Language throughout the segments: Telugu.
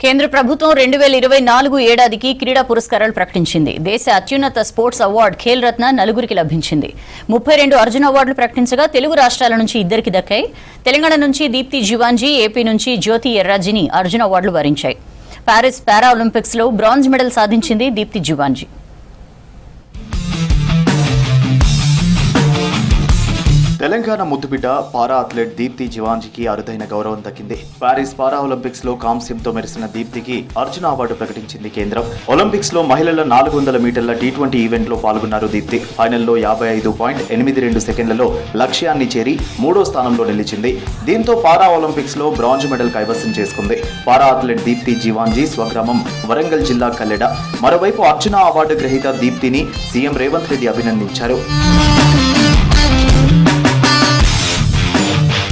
కేంద్ర ప్రభుత్వం 2024 ఏడాదికి క్రీడా పురస్కారాలు ప్రకటించింది. దేశ అత్యున్నత స్పోర్ట్స్ అవార్డు ఖేల్ రత్న నలుగురికి లభించింది. 32 అర్జున అవార్డులు ప్రకటించగా తెలుగు రాష్ట్రాల నుంచి ఇద్దరికి దక్కాయి. తెలంగాణ నుంచి దీప్తి జీవాంజీ, ఏపీ నుంచి జ్యోతి ఎర్రాజీని అర్జున అవార్డులు వరించాయి. పారిస్ పారా ఒలింపిక్స్ లో బ్రాంజ్ మెడల్ సాధించింది దీప్తి జీవాంజీ. తెలంగాణ ముద్దుబిడ్డ పారా అథ్లెట్ దీప్తి జీవాంజీకి అరుదైన గౌరవం దక్కింది. పారిస్ పారా ఒలింపిక్స్ లో కాంస్యంతో మెరిసిన దీప్తికి అర్జున అవార్డు ప్రకటించింది కేంద్రం. ఒలింపిక్స్ లో మహిళల 400 మీటర్ల T20 ఈవెంట్ లో పాల్గొన్నారు దీప్తి. ఫైనల్లో 55.82 సెకండ్లలో లక్ష్యాన్ని చేరి 3వ స్థానంలో నిలిచింది. దీంతో పారా ఒలింపిక్స్ లో బ్రాంజ్ మెడల్ కైవసం చేసుకుంది. పారా అథ్లెట్ దీప్తి జీవాంజీ స్వగ్రామం వరంగల్ జిల్లా కల్లెడ. మరోవైపు అర్జున అవార్డు గ్రహీత దీప్తిని సీఎం రేవంత్ రెడ్డి అభినందించారు.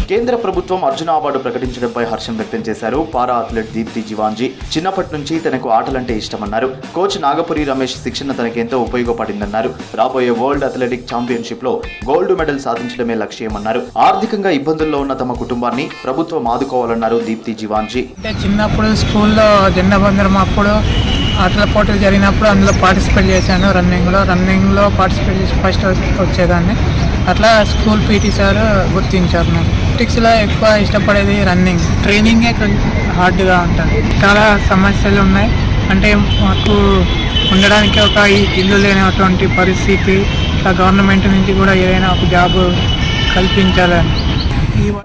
కేంద్ర ప్రభుత్వం అర్జున అవార్డు ప్రకటించడంపై హర్షం వ్యక్తం చేశారు పారా అథ్లెట్ దీప్తి జీవాంజీ. చిన్నప్పటి నుంచి తనకు ఆటలంటే ఇష్టమన్నారు. కోచ్ నాగపురి రమేష్ శిక్షణ తనకెంతో ఉపయోగపడిందన్నారు. రాబోయే వరల్డ్ అథ్లెటిక్ ఛాంపియన్షిప్ లో గోల్డ్ మెడల్ సాధించడమే లక్ష్యమన్నారు. ఆర్థికంగా ఇబ్బందుల్లో ఉన్న తమ కుటుంబాన్ని ప్రభుత్వం ఆదుకోవాలన్నారు దీప్తి జీవాంజీ. చిన్నప్పుడు స్కూల్లో జెండా వందనం అప్పుడు ఆటల పోటీలు జరిగినప్పుడు అందులో పార్టిసిపేట్ చేశాను. రన్నింగ్లో పార్టిసిపేట్ చేసి ఫస్ట్ వచ్చేదాన్ని. అట్లా స్కూల్ పీటీ సార్ గుర్తించారు. నాకు అథ్లెటిక్స్లో ఎక్కువ ఇష్టపడేది రన్నింగ్. ట్రైనింగే హార్డ్గా ఉంటుంది. చాలా సమస్యలు ఉన్నాయి. అంటే మాకు ఉండడానికి ఒక ఇల్లు లేనటువంటి పరిస్థితి, గవర్నమెంట్ నుంచి కూడా ఏదైనా ఒక జాబ్ కల్పించాలని.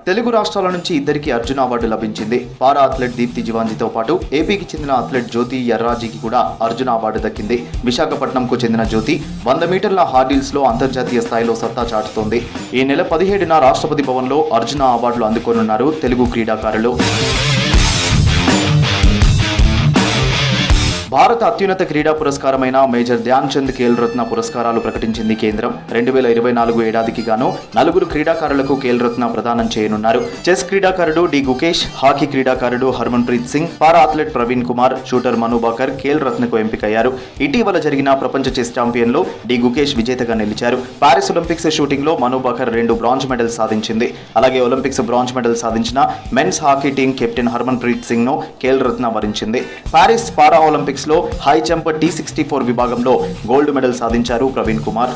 తెలుగు రాష్ట్రాల నుంచి ఇద్దరికి అర్జున అవార్డు లభించింది. పారా అథ్లెట్ దీప్తి జీవాంజీతో పాటు ఏపీకి చెందిన అథ్లెట్ జ్యోతి ఎర్రాజీకి కూడా అర్జున అవార్డు దక్కింది. విశాఖపట్నంకు చెందిన జ్యోతి 100 మీటర్ల హార్డిల్స్ లో అంతర్జాతీయ స్థాయిలో సత్తా చాటుతోంది. ఈ నెల 17న రాష్ట్రపతి భవన్లో అర్జున అవార్డులు అందుకోనున్నారు తెలుగు క్రీడాకారులు. భారత అత్యున్నత క్రీడా పురస్కారమైన మేజర్ ధ్యాన్ చంద్ ఖేల్ రత్న పురస్కారాలు ప్రకటించింది కేంద్రం. 2024 ఏడాదికి గాను 4 క్రీడాకారులకు ఖేల్ రత్న ప్రదానం చేయనున్నారు. చెస్ క్రీడాకారుడు డి గుకేష్, హాకీ క్రీడాకారుడు Harmanpreet Singh, para athlete Praveen Kumar, shooter Manu Bhaker Khel రత్నకు ఎంపికయ్యారు. ఇటీవల జరిగిన ప్రపంచ చెస్ ఛాంపియన్ లో డి గుకేష్ విజేతగా నిలిచారు. పారిస్ ఒలింపిక్స్ షూటింగ్ లో మను బాకర్ 2 బ్రాంజ్ మెడల్ సాధించింది. అలాగే ఒలింపిక్స్ బ్రాంజ్ మెడల్ సాధించిన men's hockey team captain Harmanpreet Singh ను ఖేల్ రత్న వరించింది. పారిస్ పారా ఒలింపిక్స్ లో హై జంప్ T64 విభాగంలో గోల్డ్ మెడల్ సాధించారు ప్రవీణ్ కుమార్.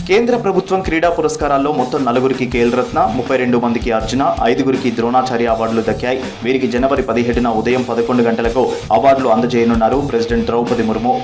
కేంద్ర ప్రభుత్వం క్రీడా పురస్కారాల్లో మొత్తం 4కి ఖేల్ రత్న, 32 మందికి అర్జున, 5గురికి ద్రోణాచార్య అవార్డులు దక్కాయి. వీరికి జనవరి 17న ఉదయం 11 గంటలకు అవార్డులు అందజేయనున్నారు ప్రెసిడెంట్ ద్రౌపది ముర్ము.